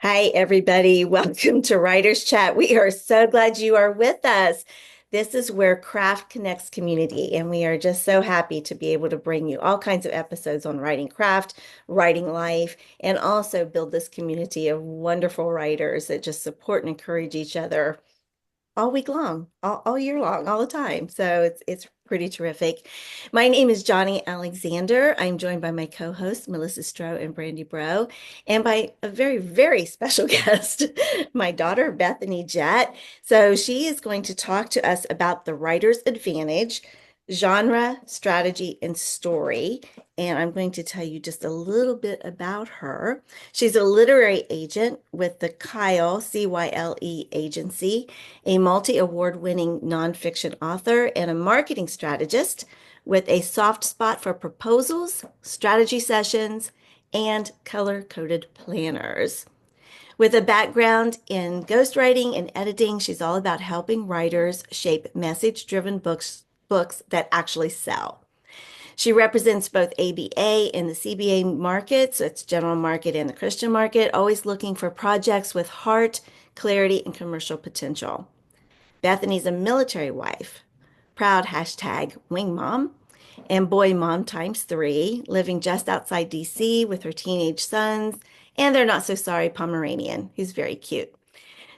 Hi, everybody. Welcome to Writers Chat. We are so glad you are with us. This is where craft connects community, and we are just so happy to be able to bring you all kinds of episodes on writing craft, writing life, and also build this community of wonderful writers that just support and encourage each other all week long, all year long, all the time. So it's pretty terrific. My name is Johnny Alexander. I'm joined by my co-hosts, Melissa Stroh and Brandy Bro, and by a very, very special guest, my daughter, Bethany Jett. So she is going to talk to us about the writer's advantage, genre, strategy, and story. And I'm going to tell you just a little bit about her. She's a literary agent with the C.Y.L.E agency, a multi-award winning nonfiction author, and a marketing strategist with a soft spot for proposals, strategy sessions, and color-coded planners. With a background in ghostwriting and editing, she's all about helping writers shape message-driven books that actually sell. She represents both ABA and the CBA market, so it's general market and the Christian market, always looking for projects with heart, clarity, and commercial potential. Bethany's a military wife, proud hashtag wing mom, and boy mom times three, living just outside DC with her teenage sons and their not so sorry Pomeranian, who's very cute.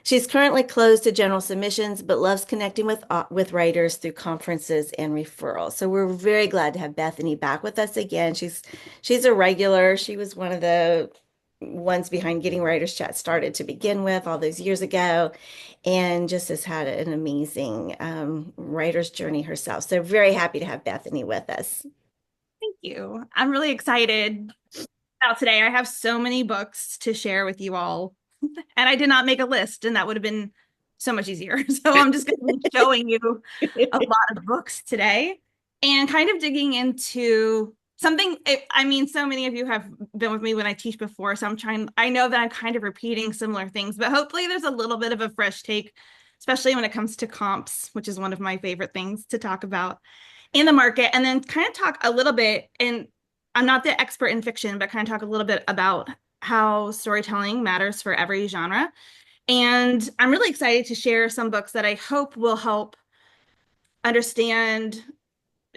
She's currently closed to general submissions, but loves connecting with writers through conferences and referrals. So we're very glad to have Bethany back with us again. She's a regular. She was one of the ones behind getting Writers Chat started to begin with all those years ago, and just has had an amazing writer's journey herself. So very happy to have Bethany with us. Thank you. I'm really excited about today. I have so many books to share with you all, and I did not make a list, and that would have been so much easier. So I'm just going to be showing you a lot of books today and kind of digging into something. So many of you have been with me when I teach before, so I know that I'm kind of repeating similar things, but hopefully there's a little bit of a fresh take, especially when it comes to comps, which is one of my favorite things to talk about in the market, and then kind of talk a little bit, and I'm not the expert in fiction, but kind of talk a little bit about how storytelling matters for every genre. And I'm really excited to share some books that I hope will help understand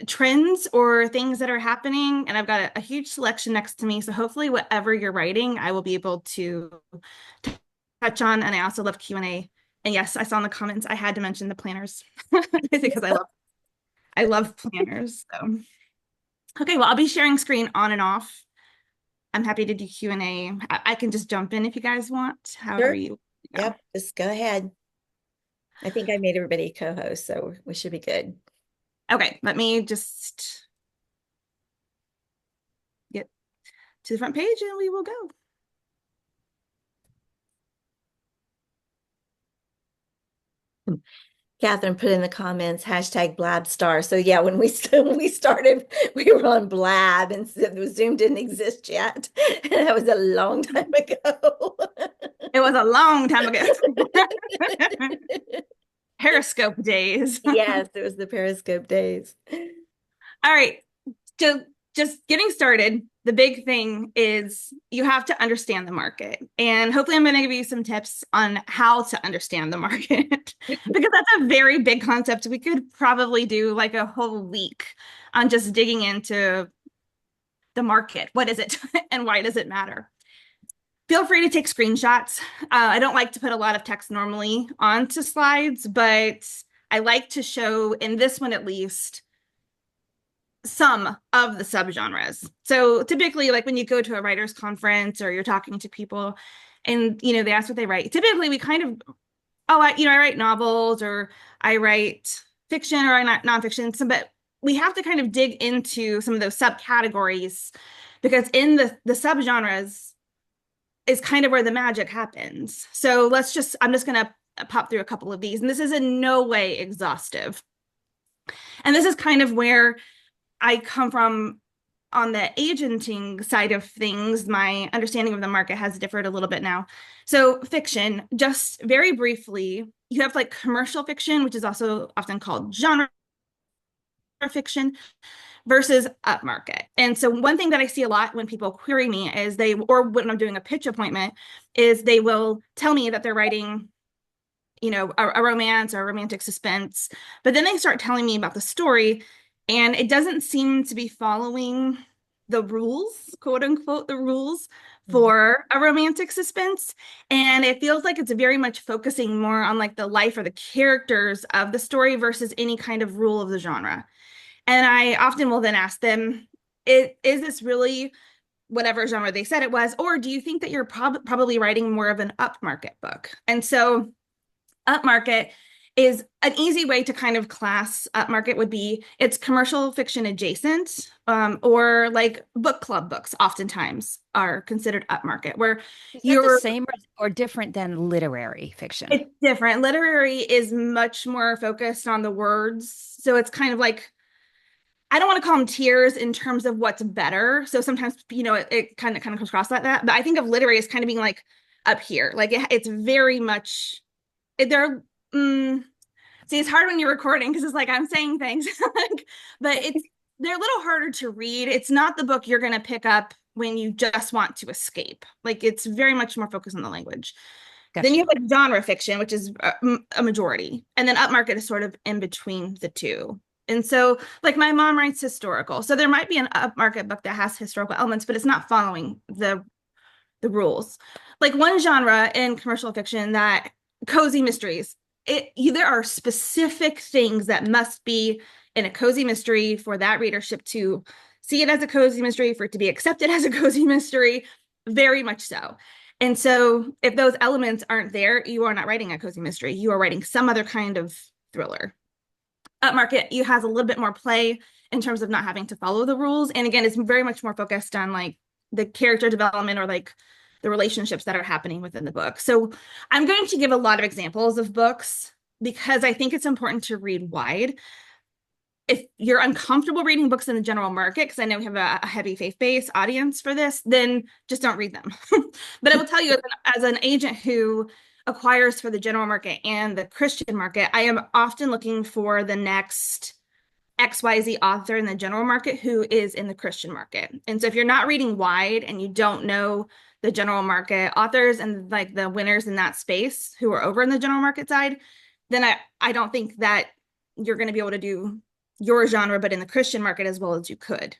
trends or things that are happening. And I've got a huge selection next to me. So hopefully whatever you're writing, I will be able to touch on. And I also love Q&A. And yes, I saw in the comments, I had to mention the planners because I love planners. So okay, well, I'll be sharing screen on and off. I'm happy to do Q&A. I can just jump in if you guys want, however Sure. you go. Yep, just go ahead. I think I made everybody a co-host, so we should be good. Okay, let me just get to the front page and we will go. Catherine put in the comments hashtag Blab Star. So yeah, when we started, we were on Blab, and Zoom didn't exist yet. And that was a long time ago. It was a long time ago. Periscope days. Yes, it was the Periscope days. All right, just getting started. The big thing is you have to understand the market. And hopefully I'm going to give you some tips on how to understand the market because that's a very big concept. We could probably do like a whole week on just digging into the market. What is it and why does it matter? Feel free to take screenshots. I don't like to put a lot of text normally onto slides, but I like to show, in this one at least, some of the subgenres. So typically, like when you go to a writer's conference or you're talking to people and, they ask what they write, typically we kind of, I write novels or I write fiction or I not nonfiction, but we have to kind of dig into some of those subcategories because in the subgenres, is kind of where the magic happens. So I'm just going to pop through a couple of these. And this is in no way exhaustive. And this is kind of where I come from on the agenting side of things. My understanding of the market has differed a little bit now. So fiction, just very briefly, you have like commercial fiction, which is also often called genre fiction, versus upmarket. And so one thing that I see a lot when people query me is or when I'm doing a pitch appointment, is they will tell me that they're writing, a romance or a romantic suspense, but then they start telling me about the story, and it doesn't seem to be following the rules, quote unquote, the rules Mhm. for a romantic suspense. And it feels like it's very much focusing more on like the life or the characters of the story versus any kind of rule of the genre. And I often will then ask them, is this really whatever genre they said it was? Or do you think that you're probably writing more of an upmarket book? And so upmarket is an easy way to kind of class upmarket would be it's commercial fiction adjacent, or like book club books oftentimes are considered upmarket, where Is that the you're same or different than literary fiction? it's different. Literary is much more focused on the words. So it's kind of like, I don't want to call them tiers in terms of what's better. So sometimes, it kind of comes across like that. But I think of literary as kind of being like up here. Like it's very much they're see, it's hard when you're recording because it's like I'm saying things, but they're a little harder to read. It's not the book you're going to pick up when you just want to escape. Like it's very much more focused on the language. Then you Gotcha. have like genre fiction, which is a majority, and then upmarket is sort of in between the two. And so, like my mom writes historical, so there might be an upmarket book that has historical elements, but it's not following the rules. Like one genre in commercial fiction, that cozy mysteries, there are specific things that must be in a cozy mystery for that readership to see it as a cozy mystery, for it to be accepted as a cozy mystery, very much so. And so if those elements aren't there, you are not writing a cozy mystery. You are writing some other kind of thriller. Upmarket, you has a little bit more play in terms of not having to follow the rules. And again, it's very much more focused on like the character development or like the relationships that are happening within the book. So I'm going to give a lot of examples of books because I think it's important to read wide. If you're uncomfortable reading books in the general market, because I know we have a heavy faith-based audience for this, then just don't read them. But I will tell you, as an agent who acquires for the general market and the Christian market, I am often looking for the next XYZ author in the general market who is in the Christian market. And so if you're not reading wide and you don't know the general market authors and like the winners in that space who are over in the general market side, then I don't think that you're going to be able to do your genre, but in the Christian market as well as you could,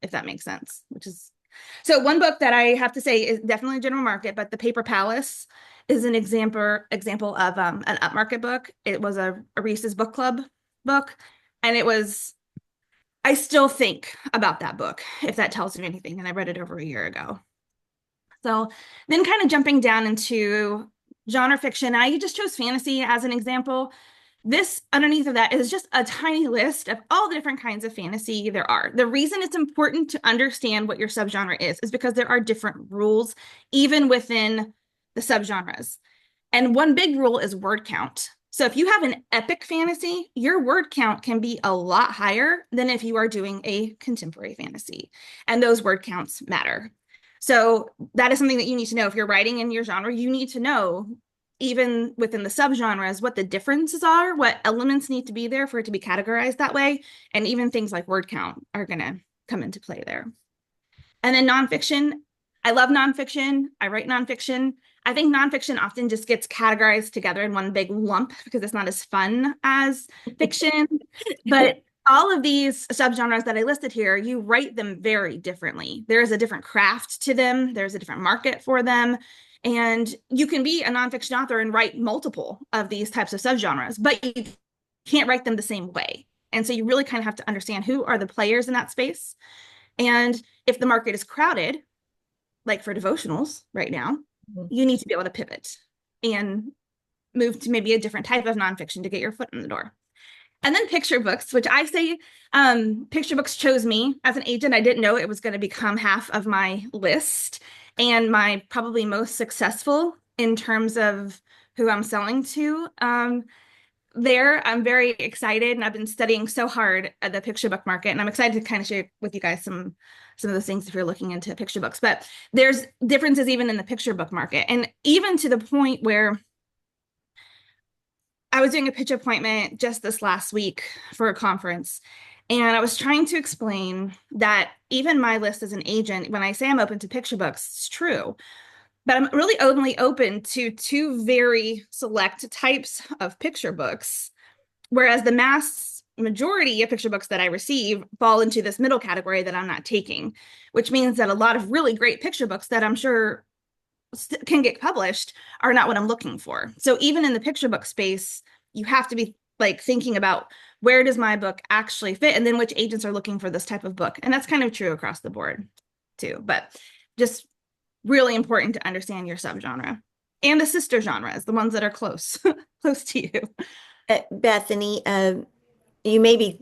if that makes sense. So one book that I have to say is definitely general market, but The Paper Palace is an example of an upmarket book. It was a Reese's book club book, and I still think about that book, if that tells you anything, and I read it over a year ago. So then kind of jumping down into genre fiction, I just chose fantasy as an example. This underneath of that is just a tiny list of all the different kinds of fantasy there are. The reason it's important to understand what your subgenre is because there are different rules even within the subgenres. And one big rule is word count. So if you have an epic fantasy, your word count can be a lot higher than if you are doing a contemporary fantasy. And those word counts matter. So that is something that you need to know. If you're writing in your genre, you need to know, even within the subgenres, what the differences are, what elements need to be there for it to be categorized that way. And even things like word count are going to come into play there. And then nonfiction. I love nonfiction. I write nonfiction. I think nonfiction often just gets categorized together in one big lump because it's not as fun as fiction. But all of these subgenres that I listed here, you write them very differently. There is a different craft to them. There's a different market for them. And you can be a nonfiction author and write multiple of these types of subgenres, but you can't write them the same way. And so you really kind of have to understand who are the players in that space. And if the market is crowded, like for devotionals right now, you need to be able to pivot and move to maybe a different type of nonfiction to get your foot in the door. And then picture books, which I say picture books chose me as an agent. I didn't know it was going to become half of my list and my probably most successful in terms of who I'm selling to. I'm very excited, and I've been studying so hard at the picture book market, and I'm excited to kind of share with you guys some of those things if you're looking into picture books. But there's differences even in the picture book market, and even to the point where I was doing a pitch appointment just this last week for a conference, And I was trying to explain that even my list as an agent, when I say I'm open to picture books, it's true. But I'm really only open to two very select types of picture books, whereas the mass majority of picture books that I receive fall into this middle category that I'm not taking, which means that a lot of really great picture books that I'm sure can get published are not what I'm looking for. So even in the picture book space, you have to be like thinking about where does my book actually fit, and then which agents are looking for this type of book. And that's kind of true across the board too, but just really important to understand your subgenre and the sister genres, the ones that are close close to you. Bethany, you may be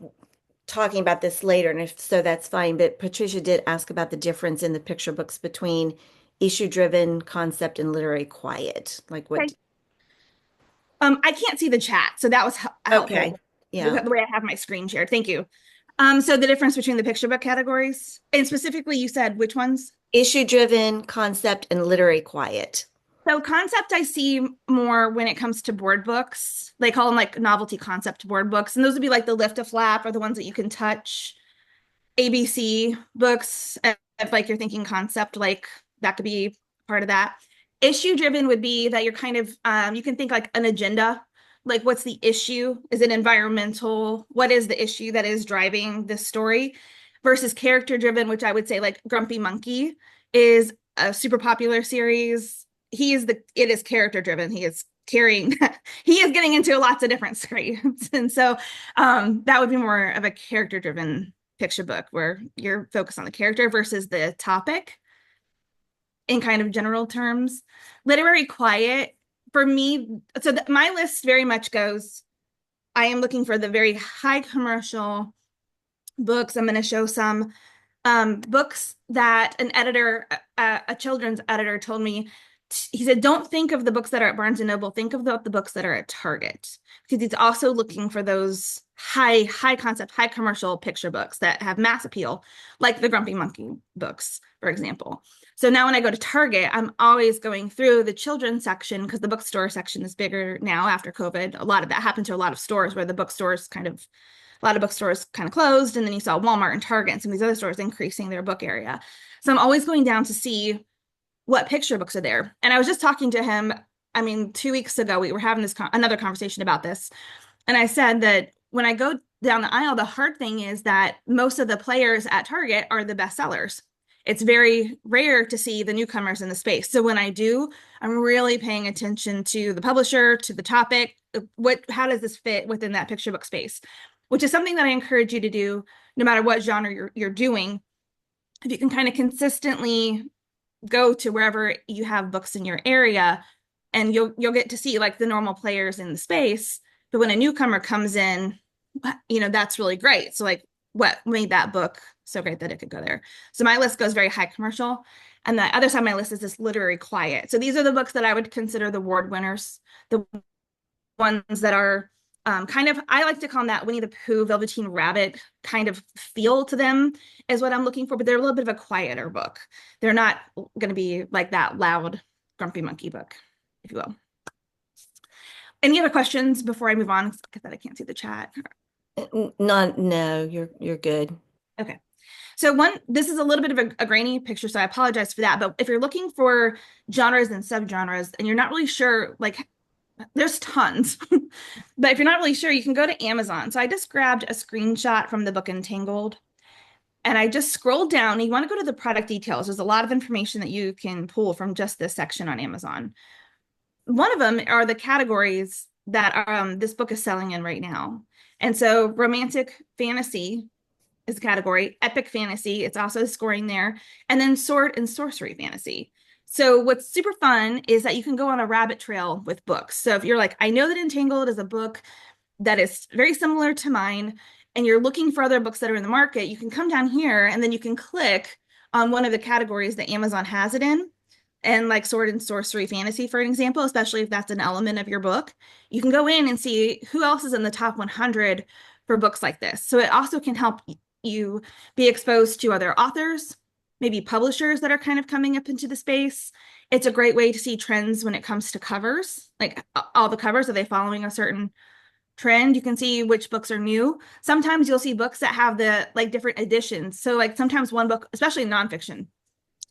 talking about this later, and if so, that's fine. But Patricia did ask about the difference in the picture books between issue-driven, concept, and literary quiet. Like Okay. what? I can't see the chat, so that was Okay. helpful. Yeah. The way I have my screen shared. Thank you. So the difference between the picture book categories, and specifically you said which ones? Issue-driven, concept, and literary quiet. So concept I see more when it comes to board books. They call them like novelty concept board books. And those would be like the lift a flap or the ones that you can touch. ABC books, if like you're thinking concept, like that could be part of that. Issue driven would be that you're kind of you can think like an agenda, like what's the issue? Is it environmental? What is the issue that is driving this story? Versus character driven, which I would say like Grumpy Monkey is a super popular series. It is character driven. He is carrying he is getting into lots of different screens. And so that would be more of a character driven picture book where you're focused on the character versus the topic in kind of general terms. Literary quiet for me, so my list very much goes, I am looking for the very high commercial books. I'm going to show some books that an editor, a children's editor told me, he said, don't think of the books that are at Barnes and Noble, think of the books that are at Target, because he's also looking for those high concept, high commercial picture books that have mass appeal, like the Grumpy Monkey books, for example. So now when I go to Target, I'm always going through the children's section because the bookstore section is bigger now after COVID. A lot of that happened to a lot of stores where the bookstores a lot of bookstores kind of closed, and then you saw Walmart and Target and some of these other stores increasing their book area. So I'm always going down to see what picture books are there. And I was just talking to him, 2 weeks ago, we were having another conversation about this. And I said that when I go down the aisle, the hard thing is that most of the players at Target are the best sellers. It's very rare to see the newcomers in the space. So when I do, I'm really paying attention to the publisher, to the topic, how does this fit within that picture book space, which is something that I encourage you to do no matter what genre you're doing. If you can kind of consistently go to wherever you have books in your area, and you'll get to see like the normal players in the space. But when a newcomer comes in, that's really great. So like what made that book so great that it could go there? So my list goes very high commercial. And the other side of my list is this literary quiet. So these are the books that I would consider the award winners, the ones that are I like to call them that Winnie the Pooh, Velveteen Rabbit kind of feel to them is what I'm looking for, but they're a little bit of a quieter book. They're not going to be like that loud Grumpy Monkey book, if you will. Any other questions before I move on? Because I can't see the chat. No, you're good. Okay. So this is a little bit of a grainy picture, so I apologize for that. But if you're looking for genres and subgenres and you're not really sure, like there's tons, but if you're not really sure, you can go to Amazon. So I just grabbed a screenshot from the book Entangled, and I just scrolled down. And you want to go to the product details. There's a lot of information that you can pull from just this section on Amazon. One of them are the categories that this book is selling in right now. And so romantic fantasy is a category, epic fantasy, it's also scoring there, and then sword and sorcery fantasy. So what's super fun is that you can go on a rabbit trail with books. So if you're like, I know that Entangled is a book that is very similar to mine, and you're looking for other books that are in the market, you can come down here and then you can click on one of the categories that Amazon has it in. And like sword and sorcery fantasy, for an example, especially if that's an element of your book, you can go in and see who else is in the top 100 for books like this. So it also can help you be exposed to other authors, maybe publishers that are kind of coming up into the space. It's a great way to see trends when it comes to covers, like all the covers, are they following a certain trend. You can see which books are new. Sometimes you'll see books that have the like different editions. So like sometimes one book, especially nonfiction,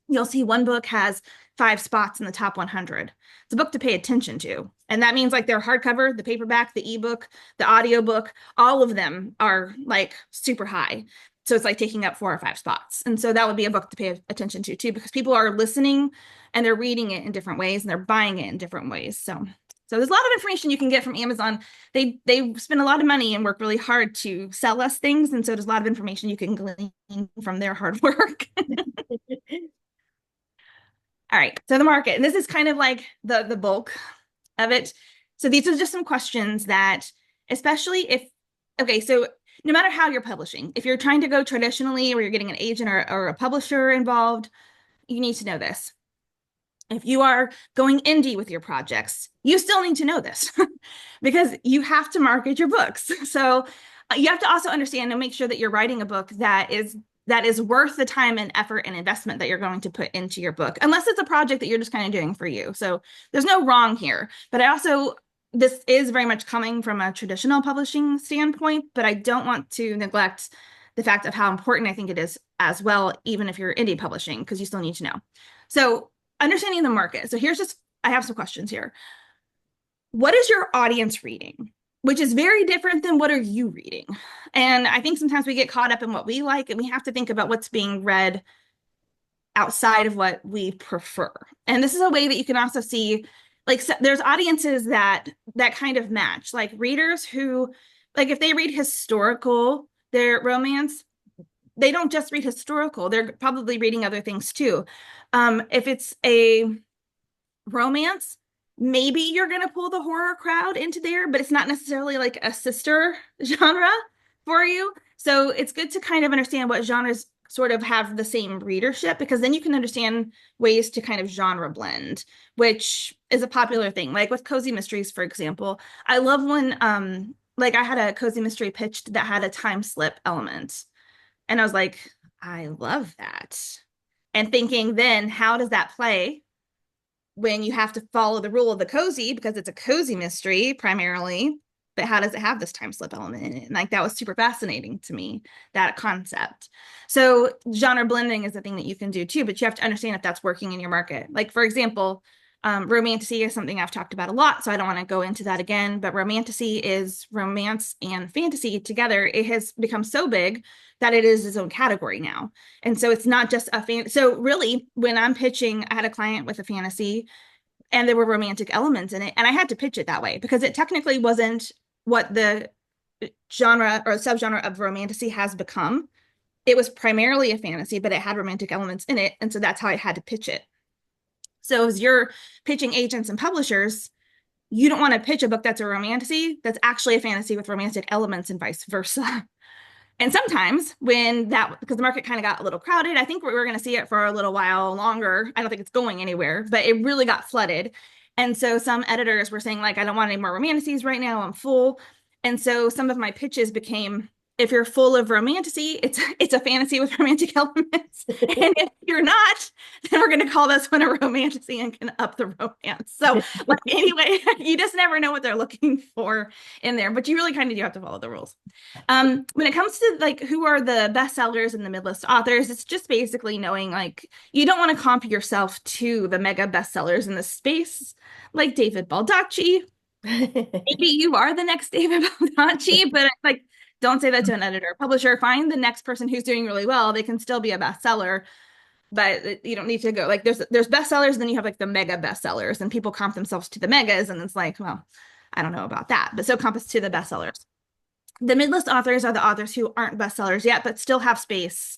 you'll see one book has 5 spots in the top 100. It's a book to pay attention to. And that means like their hardcover, the paperback, the ebook, the audiobook, all of them are like super high. So it's like taking up 4 or 5 spots. And so that would be a book to pay attention to too, because people are listening and they're reading it in different ways and they're buying it in different ways. So there's a lot of information you can get from Amazon. They spend a lot of money and work really hard to sell us things. And so there's a lot of information you can glean from their hard work. All right, so the market, and this is kind of like the bulk of it. So these are just some questions that, especially if, okay, so no matter how you're publishing, if you're trying to go traditionally or you're getting an agent or a publisher involved, you need to know this. If you are going indie with your projects, you still need to know this because you have to market your books. So you have to also understand and make sure that you're writing a book that is worth the time and effort and investment that you're going to put into your book, unless it's a project that you're just kind of doing for you. So there's no wrong here. But this is very much coming from a traditional publishing standpoint, but I don't want to neglect the fact of how important I think it is as well, even if you're indie publishing, because you still need to know. So understanding the market. So I have some questions here. What is your audience reading? Which is very different than what are you reading? And I think sometimes we get caught up in what we like, and we have to think about what's being read outside of what we prefer. And this is a way that you can also see, like, there's audiences that kind of match, like readers who, like, if they read historical, their romance, they don't just read historical, they're probably reading other things too. If it's a romance, maybe you're going to pull the horror crowd into there, but it's not necessarily like a sister genre for you. So it's good to kind of understand what genres sort of have the same readership, because then you can understand ways to kind of genre blend, which is a popular thing. Like with cozy mysteries, for example, I love when like I had a cozy mystery pitched that had a time slip element. And I was like, I love that. And thinking then, how does that play when you have to follow the rule of the cozy, because it's a cozy mystery primarily, but how does it have this time slip element in it? And like that was super fascinating to me, that concept. So genre blending is a thing that you can do too, but you have to understand if that's working in your market. Like for example, romantasy is something I've talked about a lot, so I don't want to go into that again, but romantasy is romance and fantasy together. It has become so big that it is its own category now. And so it's not just so really when I'm pitching, I had a client with a fantasy and there were romantic elements in it, and I had to pitch it that way because it technically wasn't what the genre or subgenre of romantasy has become. It was primarily a fantasy, but it had romantic elements in it, and so that's how I had to pitch it. So as you're pitching agents and publishers, you don't want to pitch a book that's a romantasy that's actually a fantasy with romantic elements and vice versa. And sometimes because the market kind of got a little crowded, I think we're going to see it for a little while longer. I don't think it's going anywhere, but it really got flooded. And so some editors were saying like, I don't want any more romantasies right now, I'm full. And so some of my pitches became, if you're full of romantasy, it's a fantasy with romantic elements. And if you're not, then we're going to call this one a romantasy and can up the romance. So like, anyway, you just never know what they're looking for in there, but you really kind of do have to follow the rules. When it comes to like who are the bestsellers and the mid-list authors, it's just basically knowing like you don't want to comp yourself to the mega bestsellers in the space, like David Baldacci. Maybe you are the next David Baldacci, but like, don't say that to an editor or publisher. Find the next person who's doing really well. They can still be a bestseller, but you don't need to go like there's bestsellers, and then you have like the mega bestsellers, and people comp themselves to the megas, and it's like, well, I don't know about that, but so comp us to the bestsellers. The mid-list authors are the authors who aren't bestsellers yet, but still have space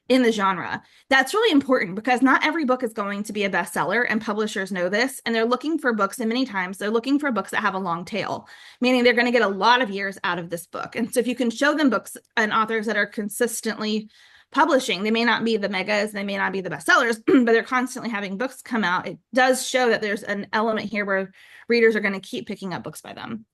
in the genre. That's really important because not every book is going to be a bestseller, and publishers know this, and they're looking for books, and many times they're looking for books that have a long tail, meaning they're going to get a lot of years out of this book. And so if you can show them books and authors that are consistently publishing, they may not be the megas, they may not be the bestsellers, but they're constantly having books come out. It does show that there's an element here where readers are going to keep picking up books by them.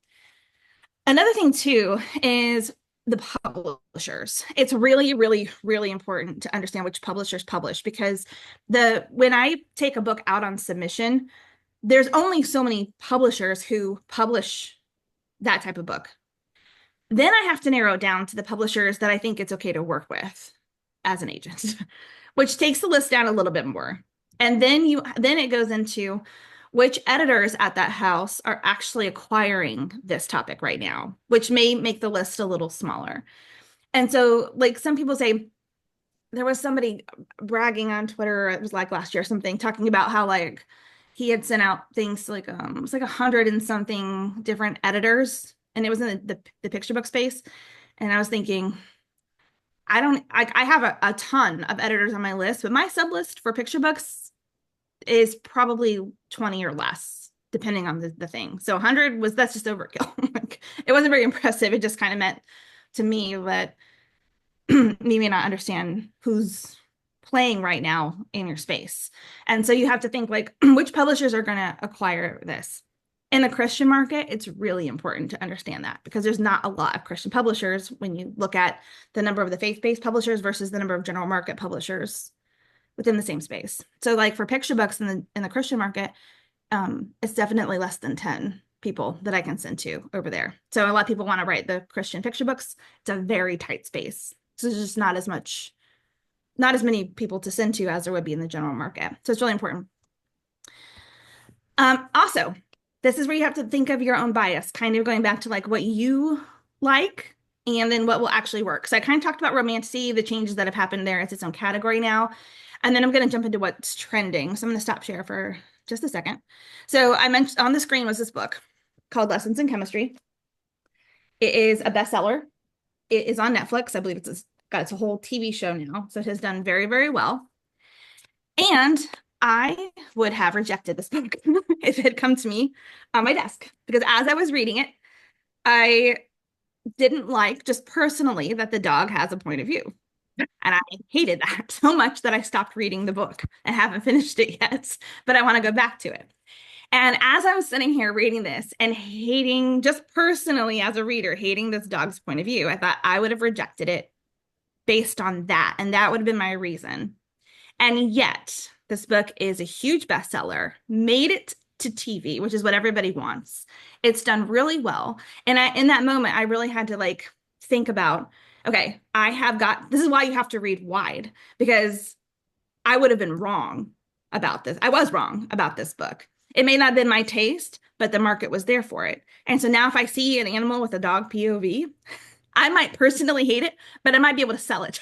Another thing too is the publishers. It's really, really, really important to understand which publishers publish, because when I take a book out on submission, there's only so many publishers who publish that type of book. Then I have to narrow it down to the publishers that I think it's okay to work with as an agent, which takes the list down a little bit more. And then it goes into which editors at that house are actually acquiring this topic right now, which may make the list a little smaller. And so, like, some people say, there was somebody bragging on Twitter, it was like last year or something, talking about how like he had sent out things to like it was like 100 and something different editors, and it was in the picture book space. And I was thinking, I have a ton of editors on my list, but my sub list for picture books is probably 20 or less, depending on the thing. So 100 that's just overkill. Like, it wasn't very impressive. It just kind of meant to me that you may not understand who's playing right now in your space. And so you have to think like, which publishers are going to acquire this? In the Christian market, it's really important to understand that, because there's not a lot of Christian publishers when you look at the number of the faith-based publishers versus the number of general market publishers within the same space. So like for picture books in the Christian market, it's definitely less than 10 people that I can send to over there. So a lot of people want to write the Christian picture books. It's a very tight space. So there's just not as many people to send to as there would be in the general market. So it's really important. Also, this is where you have to think of your own bias, kind of going back to like what you like and then what will actually work. So I kind of talked about romantasy, the changes that have happened there. It's its own category now. And then I'm going to jump into what's trending. So I'm going to stop share for just a second. So I mentioned on the screen was this book called Lessons in Chemistry. It is a bestseller. It is on Netflix. I believe it's got its whole TV show now. So it has done very, very well. And I would have rejected this book if it had come to me on my desk, because as I was reading it, I didn't like, just personally, that the dog has a point of view. And I hated that so much that I stopped reading the book. I haven't finished it yet, but I want to go back to it. And as I was sitting here reading this and hating, just personally as a reader, hating this dog's point of view, I thought I would have rejected it based on that. And that would have been my reason. And yet, this book is a huge bestseller, made it to TV, which is what everybody wants. It's done really well. And in that moment, I really had to like think about, okay, this is why you have to read wide, because I would have been wrong about this. I was wrong about this book. It may not have been my taste, but the market was there for it. And so now if I see an animal with a dog POV, I might personally hate it, but I might be able to sell it.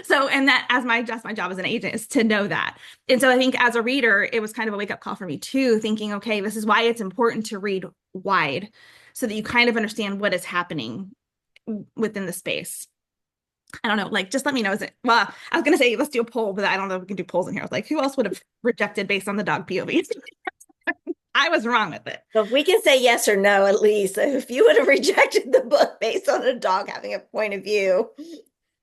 So, and that's my job as an agent, is to know that. And so I think as a reader, it was kind of a wake up call for me too, thinking, okay, this is why it's important to read wide so that you kind of understand what is happening within the space. I don't know, like, just let me know. Well, I was going to say, let's do a poll, but I don't know if we can do polls in here. Like, who else would have rejected based on the dog POV? I was wrong with it. So if we can say yes or no, at least, if you would have rejected the book based on a dog having a point of view.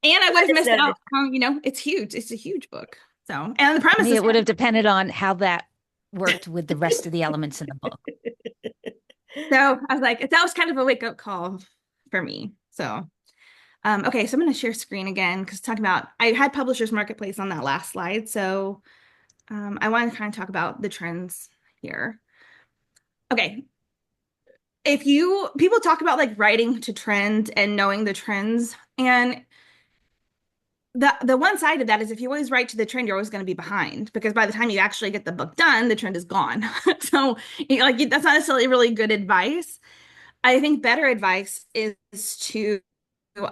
And I would have missed out on, it's huge. It's a huge book. So, and the premise is it would have depended on how that worked with the rest of the elements in the book. So I was like, that was kind of a wake up call for me. So, okay, so I'm going to share screen again, because talking about, I had Publishers Marketplace on that last slide. So I want to kind of talk about the trends here. Okay. People talk about like writing to trend and knowing the trends, and the one side of that is if you always write to the trend, you're always going to be behind, because by the time you actually get the book done, the trend is gone. So like that's not necessarily really good advice. I think better advice is to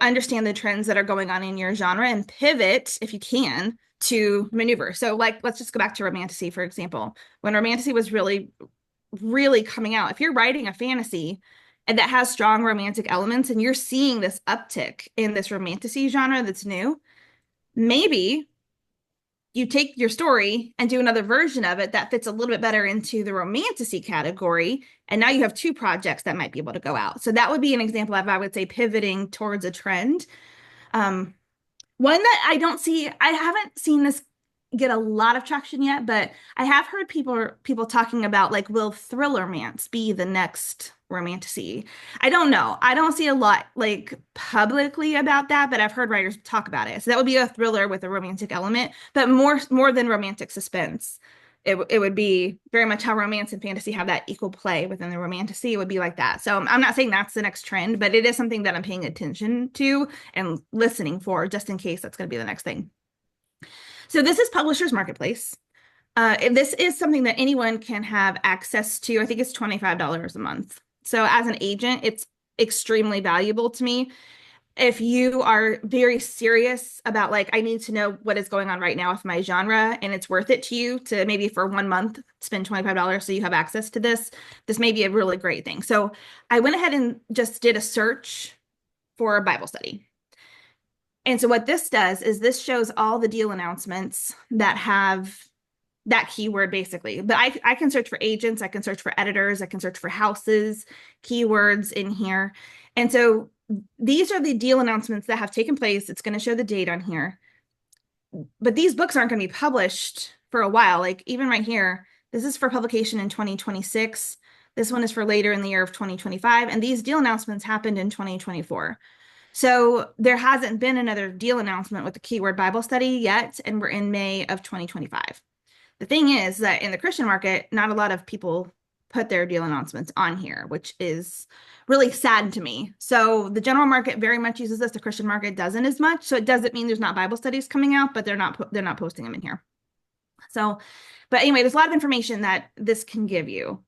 understand the trends that are going on in your genre and pivot if you can to maneuver. So like, let's just go back to romantasy, for example. When romantasy was really, really coming out, if you're writing a fantasy and that has strong romantic elements and you're seeing this uptick in this romantasy genre that's new, maybe you take your story and do another version of it that fits a little bit better into the romantasy category. And now you have two projects that might be able to go out. So that would be an example of, I would say, pivoting towards a trend. One that I haven't seen this get a lot of traction yet, but I have heard people talking about, like, will Thrillermance be the next romantasy? I don't know. I don't see a lot like publicly about that, but I've heard writers talk about it. So that would be a thriller with a romantic element, but more than romantic suspense. it would be very much how romance and fantasy have that equal play within the romantasy. It would be like that. So I'm not saying that's the next trend, but it is something that I'm paying attention to and listening for, just in case that's going to be the next thing. So this is Publishers Marketplace. This is something that anyone can have access to. I think it's $25 a month. So as an agent, it's extremely valuable to me. If you are very serious about, like, I need to know what is going on right now with my genre, and it's worth it to you to maybe for 1 month spend $25 so you have access to this, this may be a really great thing. So I went ahead and just did a search for a Bible study. And so what this does is this shows all the deal announcements that have that keyword, basically. But I can search for agents, I can search for editors, I can search for houses, keywords in here. And so these are the deal announcements that have taken place. It's going to show the date on here. But these books aren't going to be published for a while. Like even right here, this is for publication in 2026. This one is for later in the year of 2025. And these deal announcements happened in 2024. So there hasn't been another deal announcement with the keyword Bible study yet. And we're in May of 2025. The thing is that in the Christian market, not a lot of people put their deal announcements on here, which is really sad to me. So the general market very much uses this. The Christian market doesn't as much. So it doesn't mean there's not Bible studies coming out, but they're not posting them in here. So, but anyway, there's a lot of information that this can give you.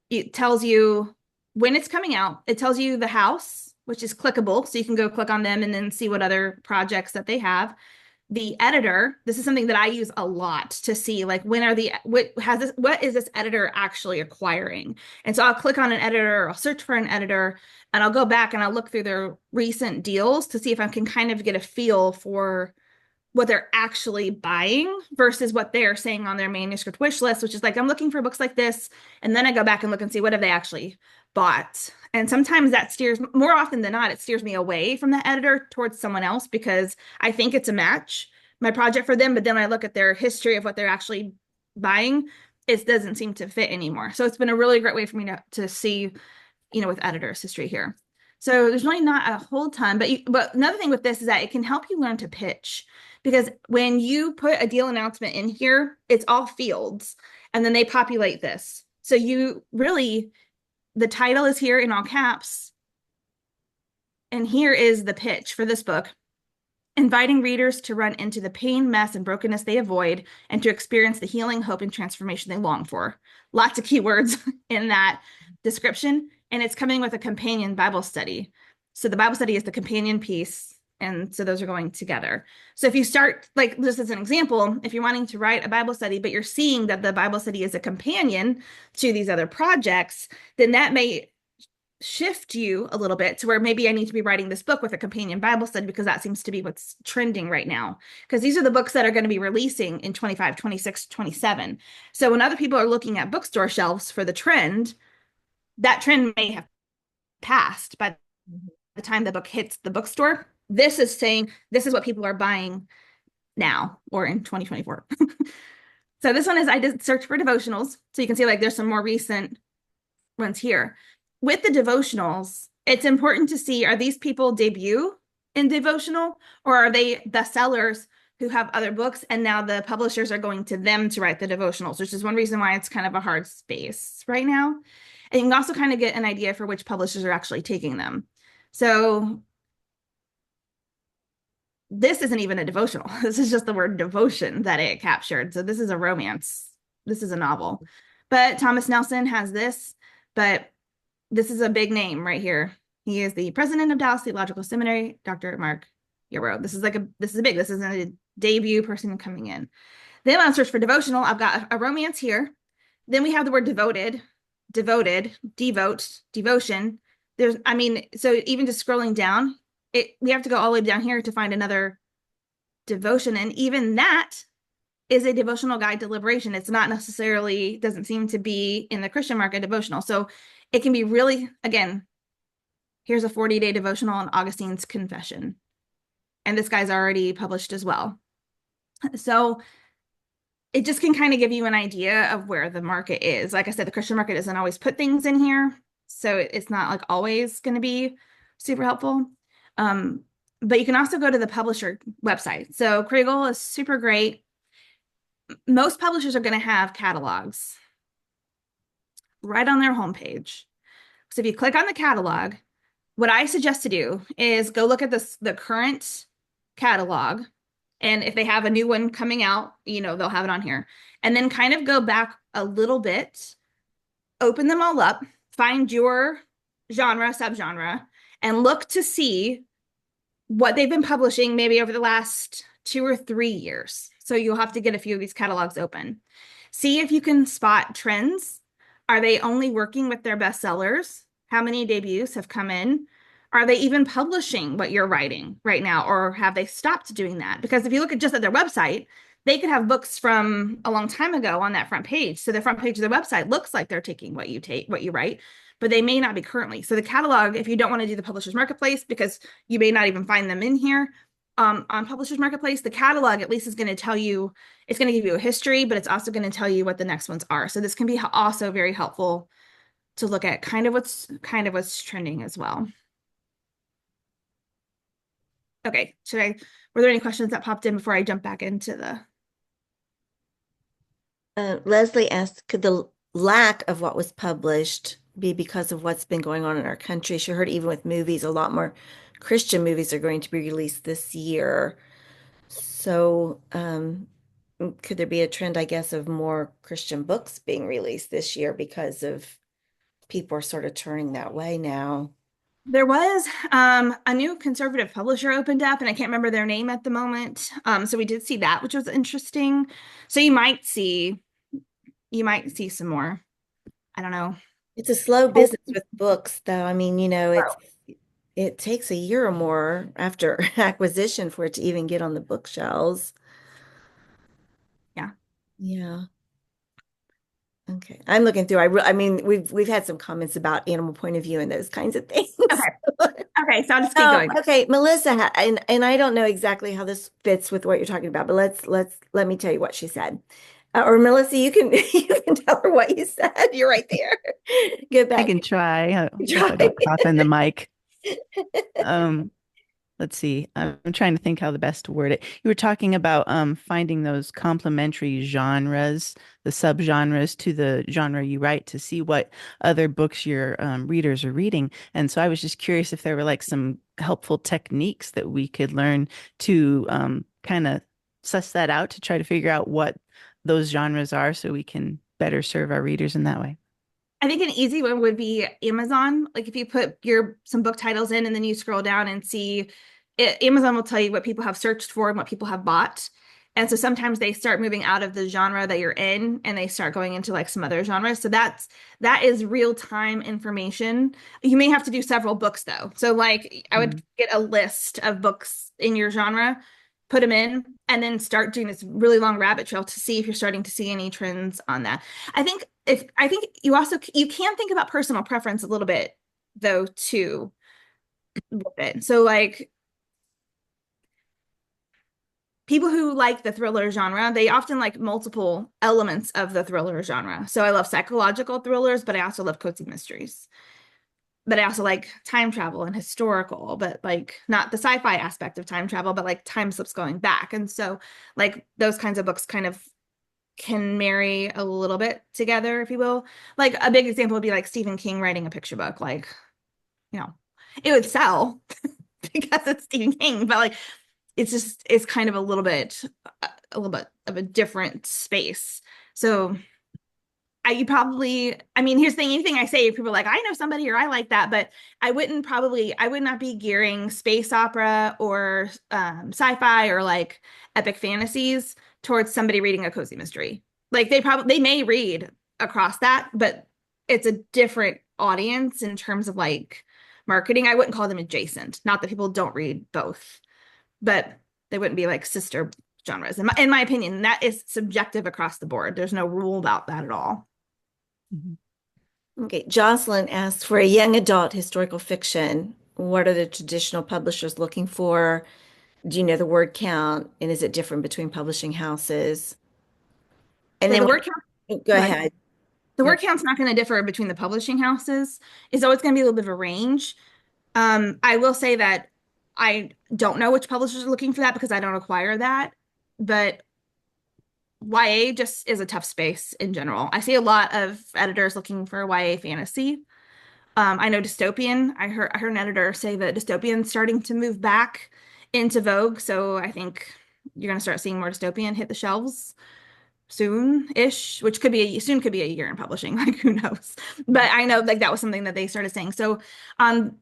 It tells you when it's coming out. It tells you the house, which is clickable. So you can go click on them and then see what other projects that they have. The editor, this is something that I use a lot to see, like, when are what is this editor actually acquiring? And so I'll click on an editor, or I'll search for an editor, and I'll go back and I'll look through their recent deals to see if I can kind of get a feel for what they're actually buying versus what they're saying on their manuscript wish list, which is like, I'm looking for books like this. And then I go back and look and see what have they actually bought. And sometimes that steers, more often than not, it steers me away from the editor towards someone else because I think it's a match, my project for them. But then I look at their history of what they're actually buying, it doesn't seem to fit anymore. So it's been a really great way for me to see, with editors' history here. So there's really not a whole ton, but another thing with this is that it can help you learn to pitch. Because when you put a deal announcement in here, it's all fields, and then they populate this. So the title is here in all caps. And here is the pitch for this book: inviting readers to run into the pain, mess, and brokenness they avoid, and to experience the healing, hope, and transformation they long for. Lots of keywords in that description. And it's coming with a companion Bible study. So the Bible study is the companion piece. And so those are going together. So if you start, like, just as an example, if you're wanting to write a Bible study, but you're seeing that the Bible study is a companion to these other projects, then that may shift you a little bit to where maybe I need to be writing this book with a companion Bible study because that seems to be what's trending right now. Because these are the books that are going to be releasing in 25, 26, 27. So when other people are looking at bookstore shelves for the trend, that trend may have passed by the time the book hits the bookstore. This is saying this is what people are buying now or in 2024. So this one is, I did search for devotionals. So you can see, like, there's some more recent ones here. With the devotionals, it's important to see, are these people debut in devotional, or are they the sellers who have other books and now the publishers are going to them to write the devotionals, which is one reason why it's kind of a hard space right now. And you can also kind of get an idea for which publishers are actually taking them. So this isn't even a devotional. This is just the word devotion that it captured. So this is a romance. This is a novel. But Thomas Nelson has this, but this is a big name right here. He is the president of Dallas Theological Seminary, Dr. Mark Yarrow. This is big. This is a debut person coming in. Then when I search for devotional, I've got a romance here. Then we have the word devoted, devote, devotion. So even just scrolling down, we have to go all the way down here to find another devotion. And even that is a devotional guide to liberation. It's not necessarily, doesn't seem to be in the Christian market devotional. So it can be really, again, here's a 40-day devotional on Augustine's Confession. And this guy's already published as well. So it just can kind of give you an idea of where the market is. Like I said, the Christian market doesn't always put things in here. So it's not like always going to be super helpful. But you can also go to the publisher website. So Kriegel is super great. most publishers are going to have catalogs right on their homepage. So if you click on the catalog, what I suggest to do is go look at the current catalog. And if they have a new one coming out, they'll have it on here. And then kind of go back a little bit, open them all up, find your genre, subgenre, and look to see what they've been publishing maybe over the last 2 or 3 years. So you'll have to get a few of these catalogs open. See if you can spot trends. Are they only working with their bestsellers? How many debuts have come in? Are they even publishing what you're writing right now, or have they stopped doing that? Because if you look at just at their website, they could have books from a long time ago on that front page. So the front page of their website looks like they're taking what you write, but they may not be currently. So the catalog, if you don't want to do the publisher's marketplace, because you may not even find them in here, on publisher's marketplace, the catalog at least is going to tell you, it's going to give you a history, but it's also going to tell you what the next ones are. So this can be also very helpful to look at kind of what's trending as well. Okay, were there any questions that popped in before I jump back into the? Leslie asked, could the lack of what was published be because of what's been going on in our country? She heard even with movies, a lot more Christian movies are going to be released this year. So, could there be a trend, I guess, of more Christian books being released this year because of people are sort of turning that way now? There was a new conservative publisher opened up, and I can't remember their name at the moment. So we did see that, which was interesting. So you might see some more. I don't know. It's a slow business with books, though. I mean, it takes a year or more after acquisition for it to even get on the bookshelves. Yeah. Yeah. Okay. I'm looking through. I mean, we've had some comments about animal point of view and those kinds of things. Okay. Okay. So I'll just keep going. Okay, Melissa, and I don't know exactly how this fits with what you're talking about, but let me tell you what she said. Or Melissa, you can you can tell her what you said. You're right there. Get I back. can try. Hope I Try. don't cough in the mic. Um, let's see. I'm trying to think how the best to word it. You were talking about finding those complementary genres, the subgenres to the genre you write to see what other books your readers are reading. And so I was just curious if there were like some helpful techniques that we could learn to kind of suss that out to try to figure out what those genres are so we can better serve our readers in that way. I think an easy one would be Amazon. Like if you put some book titles in and then you scroll down and see it, Amazon will tell you what people have searched for and what people have bought. And so sometimes they start moving out of the genre that you're in and they start going into like some other genres. So that is real-time information. You may have to do several books though. So like I would get a list of books in your genre, put them in, and then start doing this really long rabbit trail to see if you're starting to see any trends on that. I think you can think about personal preference a little bit though too with it. So like people who like the thriller genre, they often like multiple elements of the thriller genre. So I love psychological thrillers, but I also love cozy mysteries. But I also like time travel and historical, but like not the sci-fi aspect of time travel, but like time slips going back. And so like those kinds of books kind of can marry a little bit together, if you will. Like a big example would be like Stephen King writing a picture book. Like, you know, it would sell because it's Stephen King, but like it's kind of a little bit of a different space. So I mean, here's the thing, anything I say, people are like, I know somebody or I like that, but I would not be gearing space opera or sci-fi or like epic fantasies towards somebody reading a cozy mystery. Like they may read across that, but it's a different audience in terms of like marketing. I wouldn't call them adjacent. Not that people don't read both, but they wouldn't be like sister genres. In my opinion, that is subjective across the board. There's no rule about that at all. Okay, Jocelyn asked for a young adult historical fiction. What are the traditional publishers looking for? Do you know the word count? And is it different between publishing houses? And Yeah, then the word count, go go ahead. ahead. The Go. word count's not going to differ between the publishing houses. It's always going to be a little bit of a range. I will say that I don't know which publishers are looking for that because I don't acquire that. But YA just is a tough space in general. I see a lot of editors looking for YA fantasy. I know dystopian. I heard an editor say that dystopian's starting to move back into vogue. So I think you're gonna start seeing more dystopian hit the shelves soon-ish, which soon could be a year in publishing, like who knows. But I know like that was something that they started saying. So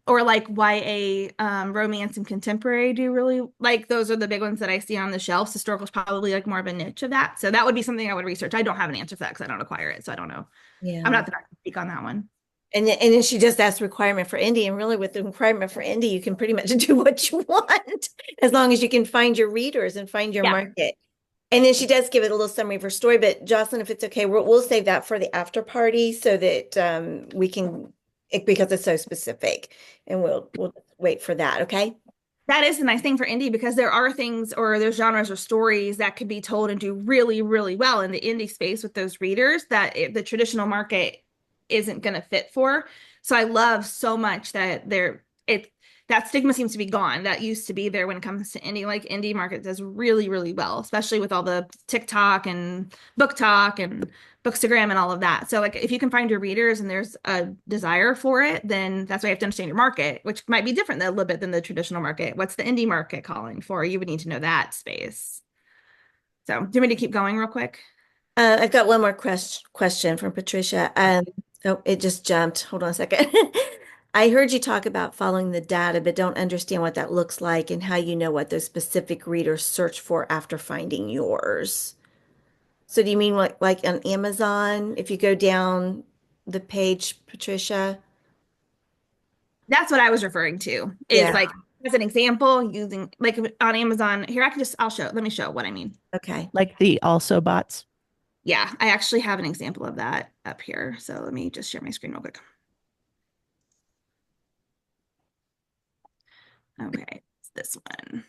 or like YA romance and contemporary do really like those are the big ones that I see on the shelves. Historical is probably like more of a niche of that. So that would be something I would research. I don't have an answer for that because I don't acquire it. So I don't know. I'm Yeah. not the best to speak on that one. And then she just asked requirement for indie, and really with the requirement for indie, you can pretty much do what you want as long as you can find your readers and find your Yeah. market. And then she does give it a little summary of her story, but Jocelyn, if it's okay, we'll save that for the after party so that we can, because it's so specific, and we'll wait for that. Okay. That is the nice thing for indie because there are things or there's genres or stories that could be told and do really, really well in the indie space with those readers that the traditional market isn't going to fit for. So I love so much that that stigma seems to be gone. That used to be there when it comes to indie. Like indie market does really, really well, especially with all the TikTok and book talk and Bookstagram and all of that. So like if you can find your readers and there's a desire for it, then that's why you have to understand your market, which might be different a little bit than the traditional market. What's the indie market calling for? You would need to know that space. So do you want me to keep going real quick? I've got one more question from Patricia. Oh, it just jumped. Hold on a second. I heard you talk about following the data, but don't understand what that looks like and how you know what those specific readers search for after finding yours. So do you mean like on Amazon, if you go down the page, Patricia? That's what I was referring to is Yeah. like as an example using like on Amazon. Here, let me show what I mean. Okay. Like the also bots. Yeah, I actually have an example of that up here. So let me just share my screen real quick. Okay, it's this one.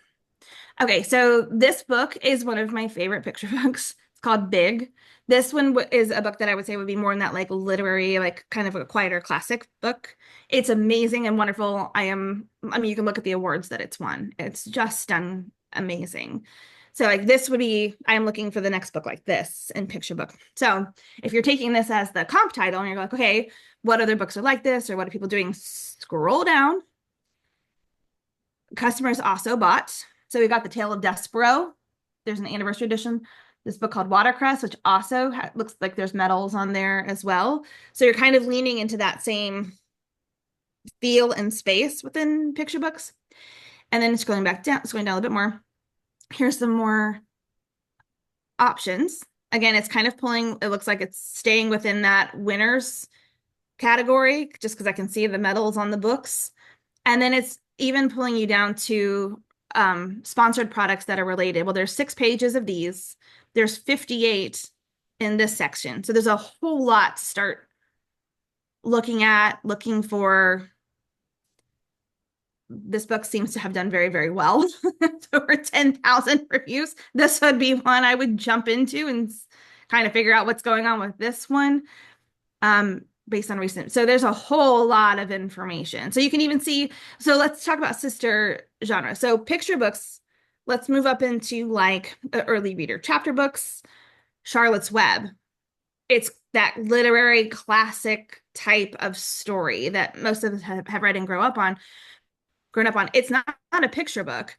Okay, so this book is one of my favorite picture books. It's called Big. This one is a book that I would say would be more in that like literary, like kind of a quieter classic book. It's amazing and wonderful. I mean, you can look at the awards that it's won. It's just done amazing. So like this would be, I am looking for the next book like this in picture book. So if you're taking this as the comp title and you're like, okay, what other books are like this or what are people doing? Scroll down. Customers also bought. So we got The Tale of Despero. There's an anniversary edition. This book called Watercress, which also looks like there's medals on there as well. So you're kind of leaning into that same feel and space within picture books. And then scrolling down a little bit more. Here's some more options. Again, it's kind of pulling, it looks like it's staying within that winners category, just because I can see the medals on the books. And then it's even pulling you down to sponsored products that are related. Well, there's 6 pages of these. There's 58 in this section. So there's a whole lot to start looking for. This book seems to have done very, very well. Over 10,000 reviews. This would be one I would jump into and kind of figure out what's going on with this one. Based on recent. So there's a whole lot of information. So you can even see, so let's talk about sister genre. So picture books, let's move up into like early reader chapter books, Charlotte's Web. It's that literary classic type of story that most of us have read and grown up on. It's not a picture book.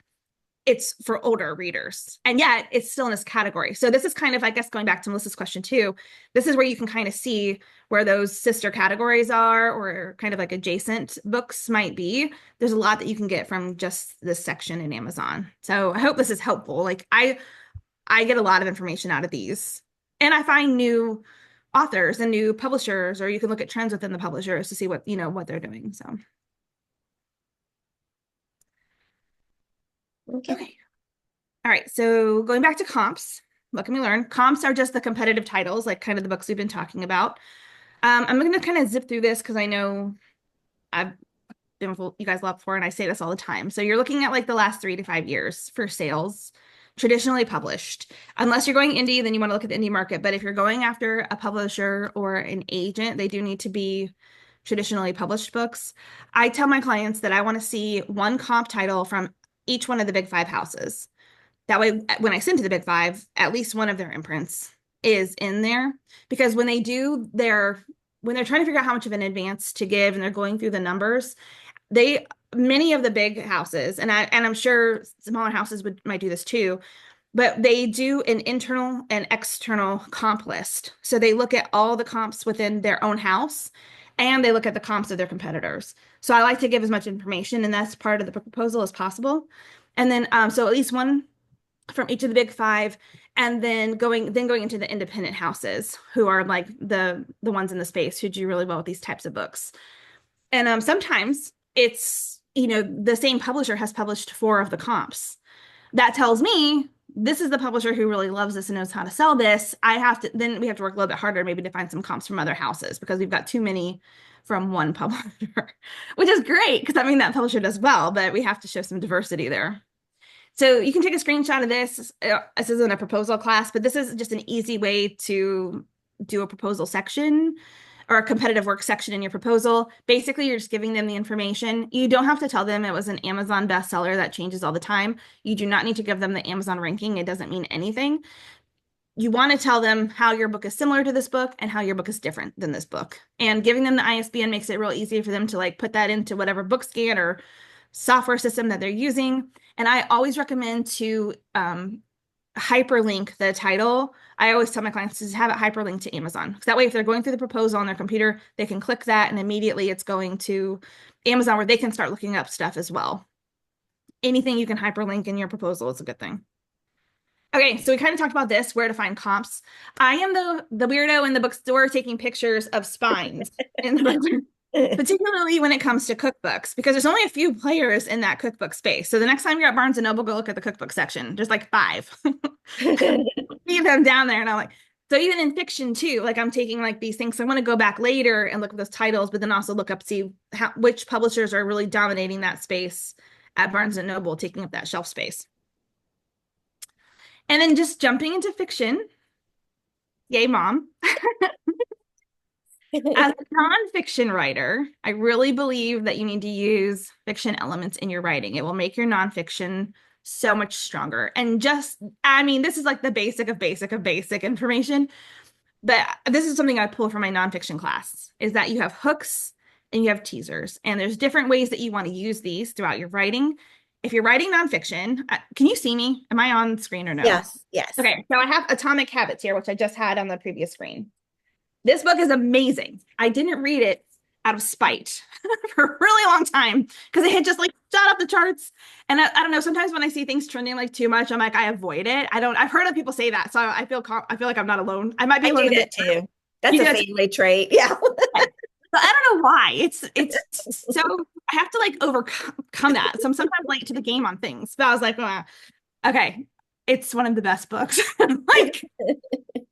It's for older readers. And yet it's still in this category. So this is kind of, I guess, going back to Melissa's question too, this is where you can kind of see where those sister categories are or kind of like adjacent books might be. There's a lot that you can get from just this section in Amazon. So I hope this is helpful. Like I get a lot of information out of these. And I find new authors and new publishers, or you can look at trends within the publishers to see what they're doing. So okay. All right, so going back to comps, what can we learn? Comps are just the competitive titles, like kind of the books we've been talking about. I'm going to kind of zip through this because I know I've been with you guys a lot before, and I say this all the time. So you're looking at like the last 3 to 5 years for sales, traditionally published. Unless you're going indie, then you want to look at the indie market. But if you're going after a publisher or an agent, they do need to be traditionally published books. I tell my clients that I want to see one comp title from each one of the big 5 houses. That way, when I send to the big five, at least one of their imprints is in there, because when they do when they're trying to figure out how much of an advance to give and they're going through the numbers, many of the big houses, and I'm sure smaller houses might do this too, but they do an internal and external comp list. So they look at all the comps within their own house and they look at the comps of their competitors. So I like to give as much information, and that's part of the proposal as possible. And then, so at least one from each of the big five, and then going into the independent houses who are like the ones in the space who do really well with these types of books. And sometimes it's, the same publisher has published 4 of the comps. That tells me this is the publisher who really loves this and knows how to sell this. Then we have to work a little bit harder maybe to find some comps from other houses, because we've got too many from one publisher, which is great because that publisher does well, but we have to show some diversity there. So you can take a screenshot of this. This isn't a proposal class, but this is just an easy way to do a proposal section or a competitive work section in your proposal. Basically, you're just giving them the information. You don't have to tell them it was an Amazon bestseller that changes all the time. You do not need to give them the Amazon ranking. It doesn't mean anything. You want to tell them how your book is similar to this book and how your book is different than this book. And giving them the ISBN makes it real easy for them to like put that into whatever book scan or software system that they're using. And I always recommend to hyperlink the title. I always tell my clients to have it hyperlinked to Amazon, because that way if they're going through the proposal on their computer, they can click that and immediately it's going to Amazon where they can start looking up stuff as well. Anything you can hyperlink in your proposal is a good thing. Okay, so we kind of talked about this, where to find comps. I am the weirdo in the bookstore taking pictures of spines in the bookstore. Particularly when it comes to cookbooks, because there's only a few players in that cookbook space. So the next time you're at Barnes & Noble, go look at the cookbook section. There's like 5. Leave them down there. And I'm like, so even in fiction too, like I'm taking like these things. So I want to go back later and look at those titles, but then also look up, see which publishers are really dominating that space at Barnes & Noble, taking up that shelf space. And then just jumping into fiction. Yay, mom. As a nonfiction writer, I really believe that you need to use fiction elements in your writing. It will make your nonfiction so much stronger. And this is like the basic of basic information. But this is something I pull from my nonfiction class, is that you have hooks and you have teasers. And there's different ways that you want to use these throughout your writing. If you're writing nonfiction, can you see me? Am I on screen or no? Yes. Okay, so I have Atomic Habits here, which I just had on the previous screen. This book is amazing. I didn't read it out of spite for a really long time because it had just like shot up the charts. And I don't know, sometimes when I see things trending like too much, I'm like, I avoid it. I've heard of people say that. So I feel like I'm not alone. I might be alone. I do that too. That's a family trait. Yeah. But I don't know why. It's so I have to like overcome that. So I'm sometimes late to the game on things. But I was like, okay, it's one of the best books. Like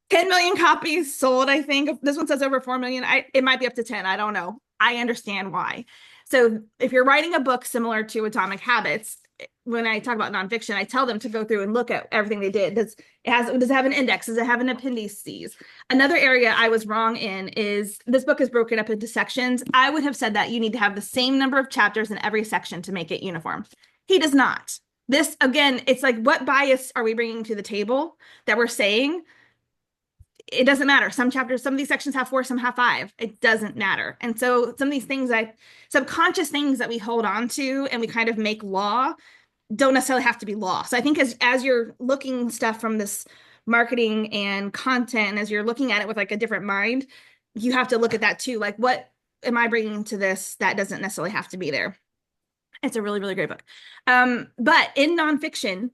10 million copies sold, I think. This one says over 4 million. It might be up to 10. I don't know. I understand why. So if you're writing a book similar to Atomic Habits, when I talk about nonfiction, I tell them to go through and look at everything they did. Does it have an index? Does it have an appendices? Another area I was wrong in is this book is broken up into sections. I would have said that you need to have the same number of chapters in every section to make it uniform. He does not. This, again, it's like, what bias are we bringing to the table that we're saying? It doesn't matter. Some of these sections have 4, some have 5. It doesn't matter. And so some of these things, subconscious things that we hold on to and we kind of make law, don't necessarily have to be law. So I think as you're looking stuff from this marketing and content, and as you're looking at it with like a different mind, you have to look at that too. Like, what am I bringing to this that doesn't necessarily have to be there? It's a really, really great book. But in nonfiction,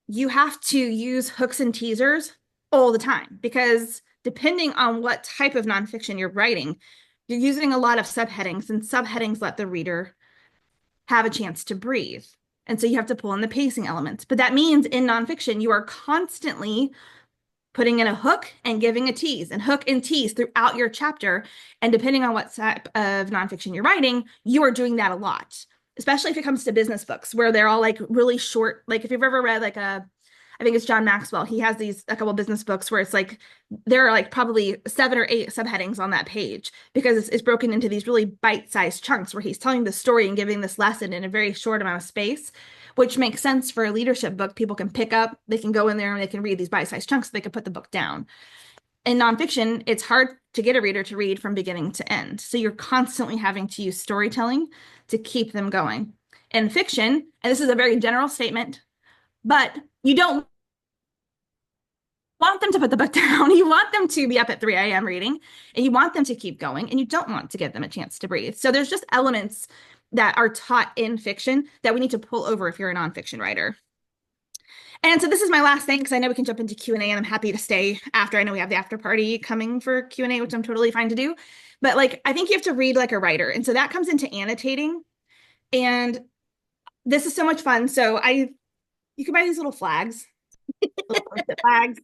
you have to use hooks and teasers all the time, because depending on what type of nonfiction you're writing, you're using a lot of subheadings, and subheadings let the reader have a chance to breathe. And so you have to pull in the pacing elements. But that means in nonfiction, you are constantly putting in a hook and giving a tease, and hook and tease throughout your chapter. And depending on what type of nonfiction you're writing, you are doing that a lot, especially if it comes to business books where they're all like really short. Like if you've ever read like I think it's John Maxwell. He has a couple business books where it's like, there are like probably 7 or 8 subheadings on that page, because it's broken into these really bite-sized chunks where he's telling the story and giving this lesson in a very short amount of space. which makes sense for a leadership book. People can pick up, they can go in there and they can read these bite-sized chunks, so they can put the book down. In nonfiction, it's hard to get a reader to read from beginning to end. So you're constantly having to use storytelling to keep them going. In fiction, and this is a very general statement, but you don't want them to put the book down. You want them to be up at 3 a.m. reading, and you want them to keep going, and you don't want to give them a chance to breathe. So there's just elements that are taught in fiction that we need to pull over if you're a nonfiction writer. And so this is my last thing, because I know we can jump into Q&A, and I'm happy to stay after. I know we have the after party coming for Q&A, which I'm totally fine to do. But like, I think you have to read like a writer. And so that comes into annotating. And this is so much fun. So you can buy these little flags, little post-it flags.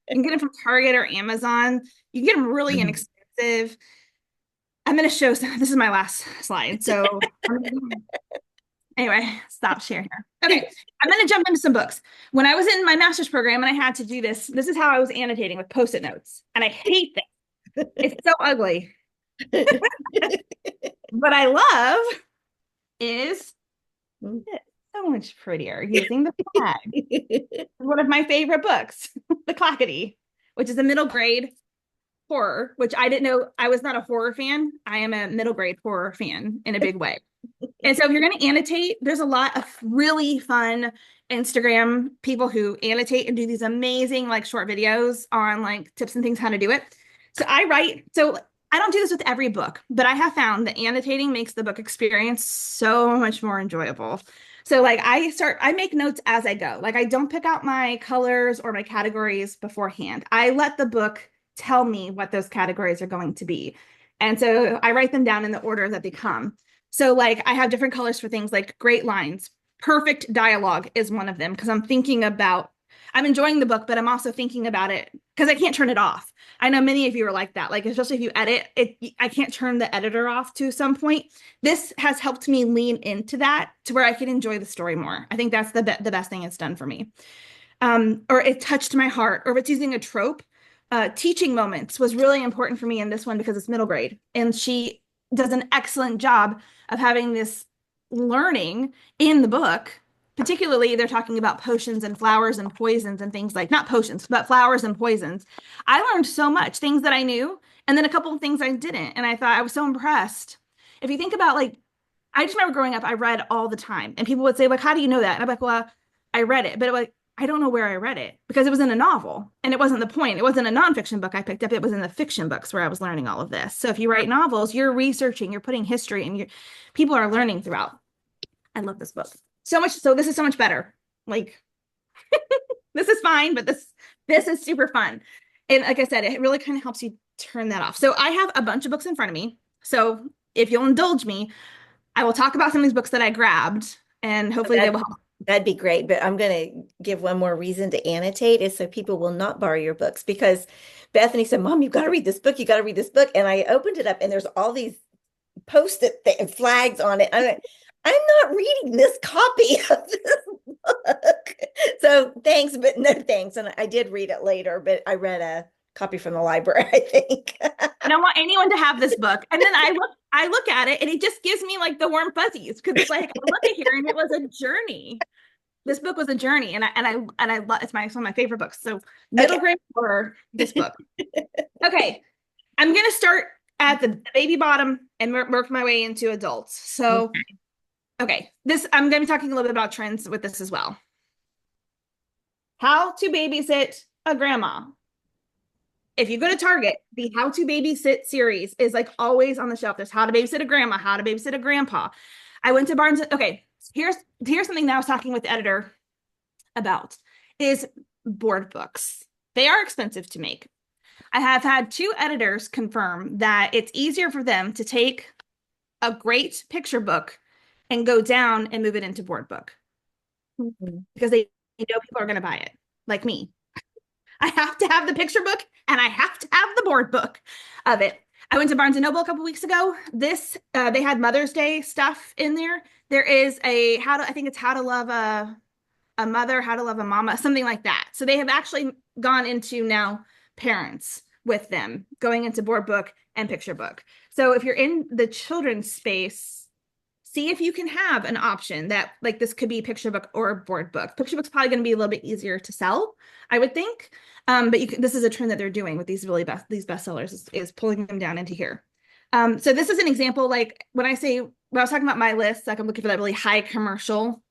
You can get them from Target or Amazon. You can get them really inexpensive. I'm going to show some. This is my last slide. So anyway, stop sharing here. Okay, I'm going to jump into some books. When I was in my master's program and I had to do this, this is how I was annotating with Post-it notes. And I hate this. It's so ugly. What I love is it's so much prettier using the flag. One of my favorite books, The Clackety, which is a middle grade horror, which I didn't know. I was not a horror fan. I am a middle grade horror fan in a big way. And so if you're going to annotate, there's a lot of really fun Instagram people who annotate and do these amazing like short videos on like tips and things how to do it. So I don't do this with every book, but I have found that annotating makes the book experience so much more enjoyable. So like I make notes as I go. Like I don't pick out my colors or my categories beforehand. I let the book tell me what those categories are going to be. And so I write them down in the order that they come. So like I have different colors for things like great lines. Perfect dialogue is one of them, because I'm enjoying the book, but I'm also thinking about it because I can't turn it off. I know many of you are like that, like especially if you edit it, I can't turn the editor off to some point. This has helped me lean into that to where I can enjoy the story more. I think that's the best thing it's done for me. Or it touched my heart, or if it's using a trope. Teaching moments was really important for me in this one because it's middle grade, and she does an excellent job of having this learning in the book. Particularly, they're talking about potions and flowers and poisons and things like, not potions, but flowers and poisons. I learned so much, things that I knew, and then a couple of things I didn't. And I thought I was so impressed. If you think about like, I just remember growing up, I read all the time, and people would say like, how do you know that? And I'm like, well, I read it, but I don't know where I read it because it was in a novel, and it wasn't the point. It wasn't a nonfiction book I picked up. It was in the fiction books where I was learning all of this. So if you write novels, you're researching, you're putting history, and people are learning throughout. I love this book so much. So this is so much better. Like this is fine, but this is super fun. And like I said, it really kind of helps you turn that off. So I have a bunch of books in front of me. So if you'll indulge me, I will talk about some of these books that I grabbed, and hopefully they will help. That'd be great. But I'm going to give one more reason to annotate is so people will not borrow your books, because Bethany said, Mom, you've got to read this book. You got to read this book. And I opened it up and there's all these Post-it flags on it. I'm not reading this copy of this book. So thanks, but no thanks. And I did read it later, but I read a copy from the library, I think. I don't want anyone to have this book. And then I look at it and it just gives me like the warm fuzzies, because it's like I look at here and it was a journey. This book was a journey, and I love it's one of my favorite books. So middle grade horror, this book. Okay, I'm gonna start at the baby bottom and work my way into adults. So, okay, I'm gonna be talking a little bit about trends with this as well. How to babysit a grandma. If you go to Target, the How to Babysit series is like always on the shelf. There's How to Babysit a Grandma, How to Babysit a Grandpa. I went to Barnes. Okay, here's something that I was talking with the editor about is board books. They are expensive to make. I have had 2 editors confirm that it's easier for them to take a great picture book and go down and move it into board book, because they know people are going to buy it, like me. I have to have the picture book and I have to have the board book of it. I went to Barnes & Noble a couple weeks ago. They had Mother's Day stuff in there. There is I think it's How to Love a Mother, How to Love a Mama, something like that. So they have actually gone into now parents with them, going into board book and picture book. So if you're in the children's space, see if you can have an option that like this could be a picture book or a board book. Picture book's probably going to be a little bit easier to sell, I would think. But this is a trend that they're doing with these bestsellers is pulling them down into here. So this is an example, like when I was talking about my list, like I'm looking for that really high commercial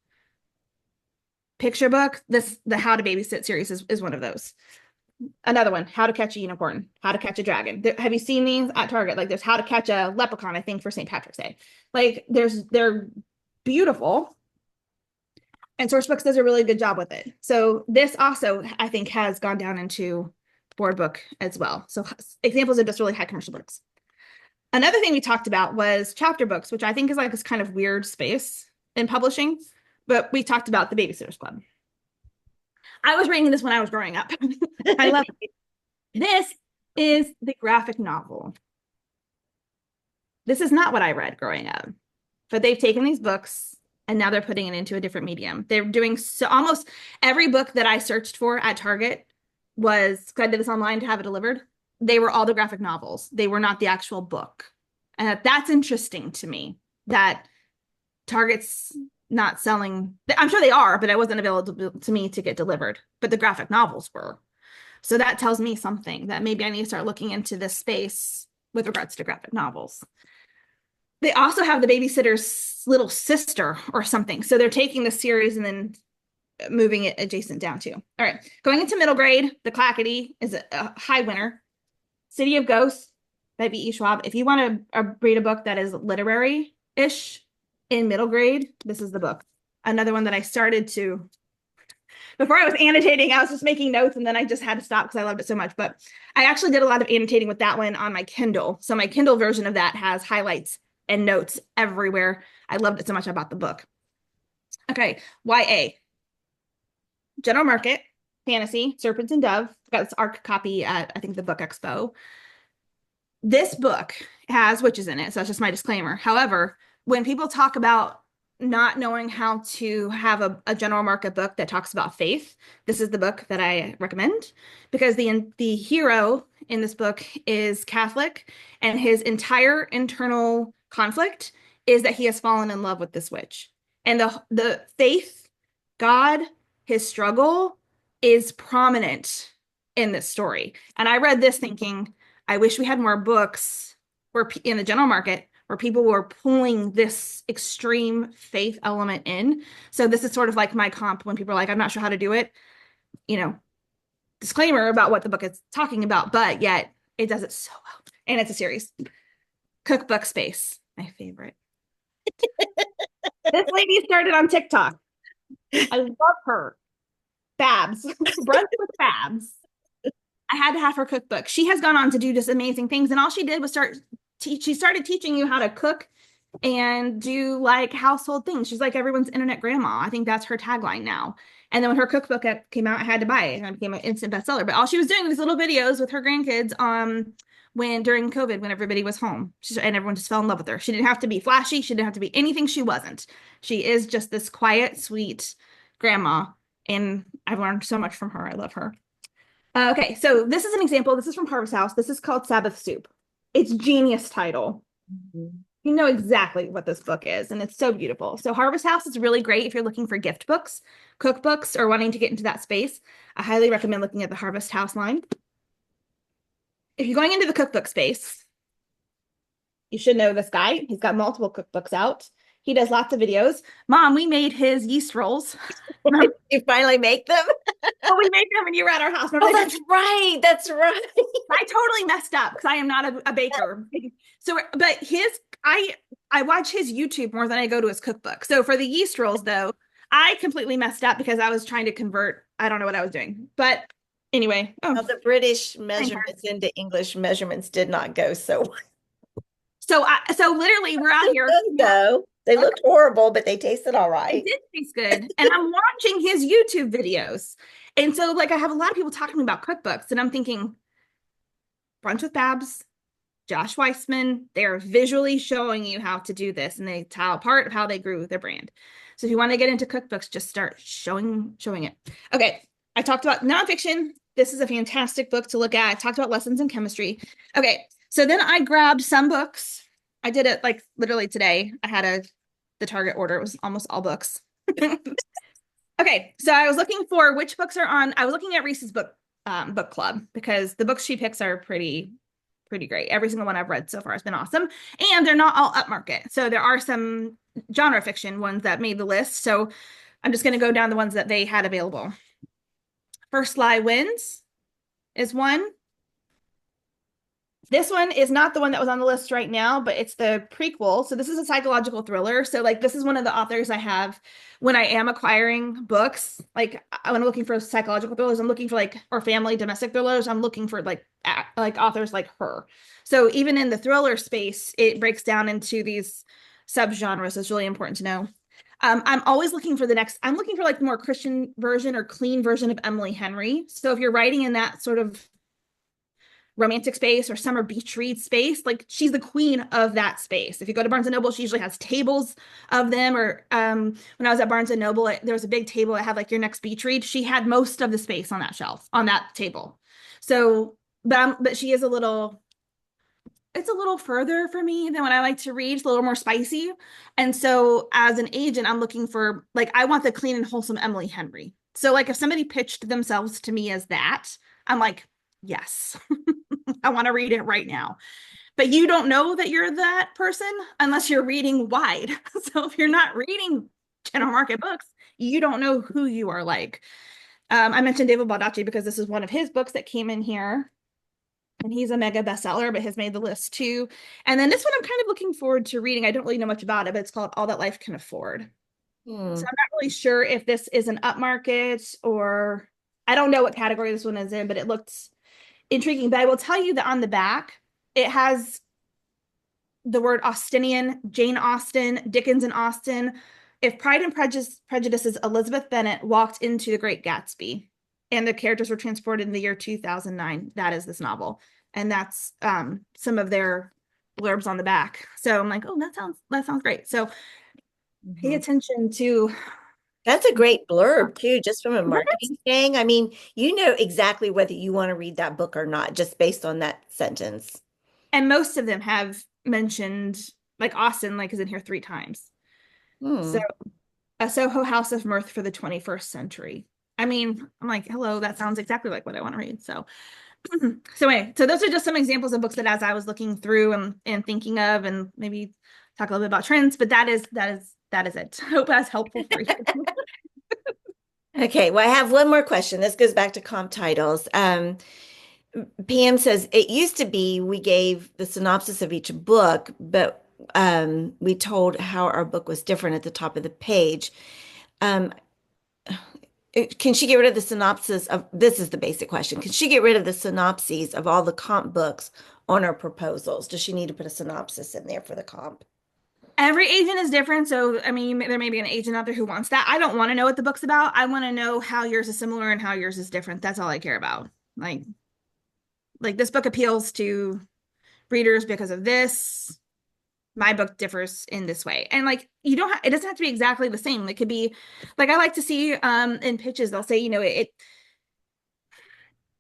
picture book. The How to Babysit series is one of those. Another one, How to Catch a Unicorn, How to Catch a Dragon. Have you seen these at Target? Like there's How to Catch a Leprechaun, I think, for St. Patrick's Day. Like they're beautiful. And Sourcebooks does a really good job with it. So this also, I think, has gone down into board book as well. So examples of just really high commercial books. Another thing we talked about was chapter books, which I think is like this kind of weird space in publishing, but we talked about the Babysitter's Club. I was reading this when I was growing up. I love it. This is the graphic novel. This is not what I read growing up, but they've taken these books and now they're putting it into a different medium. They're doing so almost every book that I searched for at Target was, because I did this online to have it delivered, they were all the graphic novels. They were not the actual book. And that's interesting to me that Target's not selling. I'm sure they are, but it wasn't available to me to get delivered. But the graphic novels were. So that tells me something that maybe I need to start looking into this space with regards to graphic novels. They also have the Babysitter's Little Sister or something. So they're taking the series and then moving it adjacent down too. All right, going into middle grade, The Clackety is a high winner. City of Ghosts by B.E. Schwab. If you want to read a book that is literary-ish in middle grade, this is the book. Another one that I started to, before I was annotating, I was just making notes and then I just had to stop because I loved it so much. But I actually did a lot of annotating with that one on my Kindle. So my Kindle version of that has highlights and notes everywhere. I loved it so much I bought the book. Okay, YA. General Market, Fantasy, Serpents and Dove. Got this ARC copy at, I think, the Book Expo. This book has witches in it, so that's just my disclaimer. However, when people talk about not knowing how to have a general market book that talks about faith, this is the book that I recommend, because the hero in this book is Catholic, and his entire internal conflict is that he has fallen in love with this witch. And the faith, God, his struggle is prominent in this story. And I read this thinking, I wish we had more books where in the general market where people were pulling this extreme faith element in. So this is sort of like my comp when people are like, I'm not sure how to do it. You know, disclaimer about what the book is talking about, but yet it does it so well. And it's a series. Cookbook Space, my favorite. This lady started on TikTok. I love her. Babs. Brunch with Babs. I had to have her cookbook. She has gone on to do just amazing things. And all she did was she started teaching you how to cook and do like household things. She's like everyone's internet grandma. I think that's her tagline now. And then when her cookbook came out, I had to buy it and it became an instant bestseller. But all she was doing was little videos with her grandkids during COVID, when everybody was home, and everyone just fell in love with her. She didn't have to be flashy. She didn't have to be anything she wasn't. She is just this quiet, sweet grandma. And I've learned so much from her. I love her. Okay, so this is an example. This is from Harvest House. This is called Sabbath Soup. It's genius title. Mm-hmm. You know exactly what this book is, and it's so beautiful. So Harvest House is really great if you're looking for gift books, cookbooks, or wanting to get into that space. I highly recommend looking at the Harvest House line. If you're going into the cookbook space, you should know this guy. He's got multiple cookbooks out. He does lots of videos. Mom, we made his yeast rolls. You finally make them? Oh, we made them when you were at our house. Remember that's right. That's right. I totally messed up because I am not a baker. So, but I watch his YouTube more than I go to his cookbook. So for the yeast rolls, though, I completely messed up because I was trying to convert. I don't know what I was doing. But anyway. Well, the British measurements into English measurements did not go so well. So literally we're out here. No, they looked horrible, but they tasted all right. It did taste good. And I'm watching his YouTube videos. And so like I have a lot of people talking about cookbooks and I'm thinking Brunch with Babs, Josh Weissman, they're visually showing you how to do this and they tell part of how they grew their brand. So if you want to get into cookbooks, just start showing it. Okay. I talked about nonfiction. This is a fantastic book to look at. I talked about lessons in chemistry. Okay. So then I grabbed some books. I did it like literally today. I had the target order. It was almost all books. Okay, so I was looking for which books are on. I was looking at Reese's book club because the books she picks are pretty great. Every single one I've read so far has been awesome, and they're not all upmarket. So there are some genre fiction ones that made the list. So I'm just going to go down the ones that they had available. First Lie Wins is one. This one is not the one that was on the list right now, but it's the prequel. So this is a psychological thriller. So like this is one of the authors I have when I am acquiring books. Like when I'm looking for psychological thrillers, I'm looking for like or family domestic thrillers. I'm looking for like authors like her. So even in the thriller space, it breaks down into these subgenres. It's really important to know. I'm always looking for the next. I'm looking for like the more Christian version or clean version of Emily Henry. So if you're writing in that sort of romantic space or summer beach read space, like she's the queen of that space. If you go to Barnes and Noble, she usually has tables of them. Or when I was at Barnes and Noble, there was a big table that had like your next beach read. She had most of the space on that shelf, on that table. So, but she is it's a little further for me than what I like to read. It's a little more spicy. And so as an agent, I'm looking for, like, I want the clean and wholesome Emily Henry. So like if somebody pitched themselves to me as that, I'm like, yes, I want to read it right now. But you don't know that you're that person unless you're reading wide. So if you're not reading general market books, you don't know who you are like. I mentioned David Baldacci because this is one of his books that came in here. And he's a mega bestseller, but has made the list too. And then this one I'm kind of looking forward to reading. I don't really know much about it, but it's called All That Life Can Afford. So I'm not really sure if this is an upmarket or I don't know what category this one is in, but it looked intriguing. But I will tell you that on the back, it has the word Austinian, Jane Austen, Dickens and Austen. If Pride and Prejudice is Elizabeth Bennet walked into The Great Gatsby and the characters were transported in the year 2009, that is this novel. And that's some of their blurbs on the back. So I'm like, oh, that sounds great. So pay attention to. That's a great blurb too, just from a marketing thing. I mean, you know exactly whether you want to read that book or not, just based on that sentence. And most of them have mentioned, like Austen, like is in here 3 times. So a Soho House of Mirth for the 21st Century. I mean, I'm like, hello, that sounds exactly like what I want to read. So anyway, so those are just some examples of books that as I was looking through and thinking of, and maybe talk a little bit about trends, but that is it. I hope that's helpful for you. Okay, well, I have one more question. This goes back to comp titles. Pam says it used to be we gave the synopsis of each book, but we told how our book was different at the top of the page. Um, can she get rid of the synopsis of, this is the basic question. Can she get rid of the synopses of all the comp books on our proposals? Does she need to put a synopsis in there for the comp? Every agent is different. So, I mean, there may be an agent out there who wants that. I don't want to know what the book's about. I want to know how yours is similar and how yours is different. That's all I care about. Like this book appeals to readers because of this. My book differs in this way. And like you don't it doesn't have to be exactly the same. It could be like I like to see in pitches, they'll say,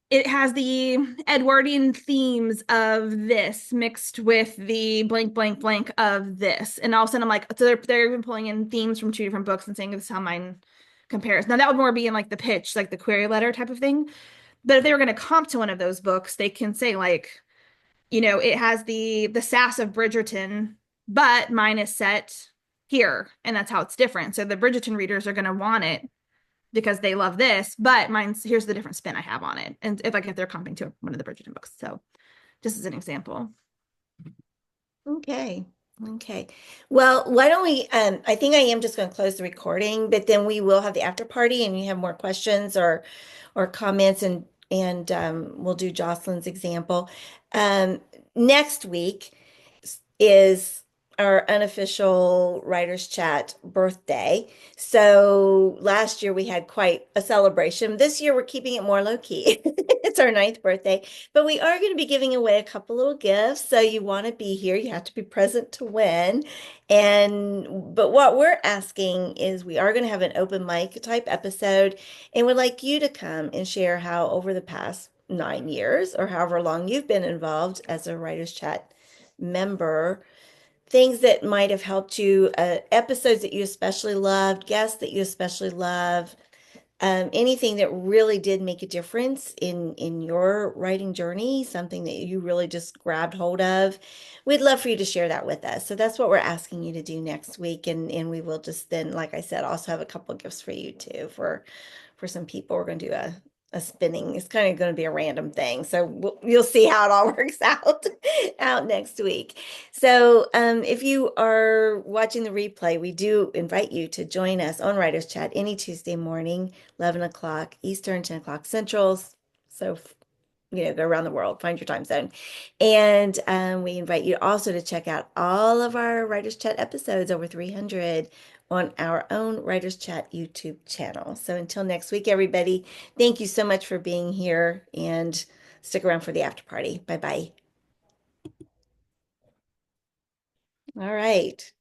it has the Edwardian themes of this mixed with the blank, blank, blank of this. And all of a sudden I'm like, so they're even pulling in themes from 2 different books and saying this is how mine compares. Now that would more be in like the pitch, like the query letter type of thing. But if they were going to comp to one of those books, they can say like, it has the sass of Bridgerton, but mine is set here. And that's how it's different. So the Bridgerton readers are going to want it because they love this, but here's the different spin I have on it. And if they're comping to one of the Bridgerton books. So just as an example. Okay. Okay. Well, why don't we, I think I am just going to close the recording, but then we will have the after party and you have more questions or comments and we'll do Jocelyn's example. Next week is our unofficial writers chat birthday. So last year we had quite a celebration. This year we're keeping it more low key. It's our 9th birthday, but we are going to be giving away a couple little gifts. So you want to be here, you have to be present to win. But what we're asking is we are going to have an open mic type episode and would like you to come and share how over the past 9 years or however long you've been involved as a writers chat member, things that might have helped you, episodes that you especially loved, guests that you especially love, anything that really did make a difference in your writing journey, something that you really just grabbed hold of, we'd love for you to share that with us. So that's what we're asking you to do next week, and we will just then, like I said, also have a couple of gifts for you too for some people. We're going to do a spinning. It's kind of going to be a random thing, so you'll see how it all works out next week. So if you are watching the replay, we do invite you to join us on Writers Chat any Tuesday morning, 11 o'clock Eastern, 10 o'clock Central. So, go around the world, find your time zone. And we invite you also to check out all of our Writers Chat episodes, over 300, on our own Writers Chat YouTube channel. So until next week, everybody, thank you so much for being here, and stick around for the after party. Bye-bye. All right.